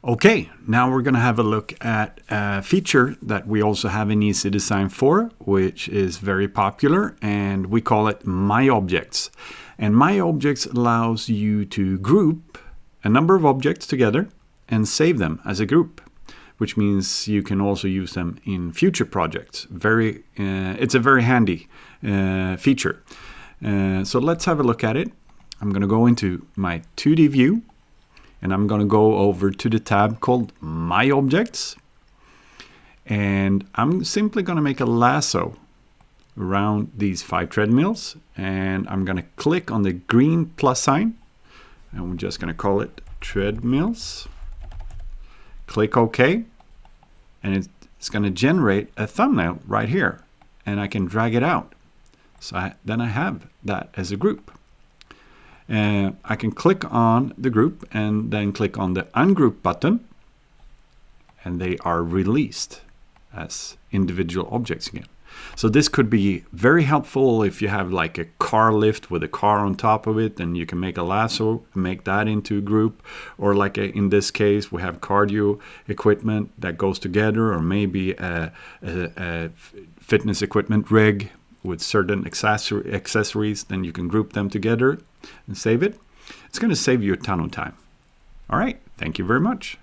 Okay, now we're going to have a look at a feature that we also have in Ecdesign 4, which is very popular, and we call it MyObjects. And MyObjects allows you to group a number of objects together and save them as a group, which means you can also use them in future projects. It's a very handy feature. So let's have a look at it. I'm going to go into my 2D view. And I'm going to go over to the tab called MyObjects. And I'm simply going to make a lasso around these 5 treadmills. And I'm going to click on the green plus sign. And we're just going to call it treadmills. Click OK. And it's going to generate a thumbnail right here. And I can drag it out. So then I have that as a group. I can click on the group and then click on the ungroup button, and they are released as individual objects again. So this could be very helpful if you have like a car lift with a car on top of it, and you can make a lasso, make that into a group, or like in this case we have cardio equipment that goes together, or maybe a fitness equipment rig with certain accessories, then you can group them together and save it. It's going to save you a ton of time. All right, thank you very much.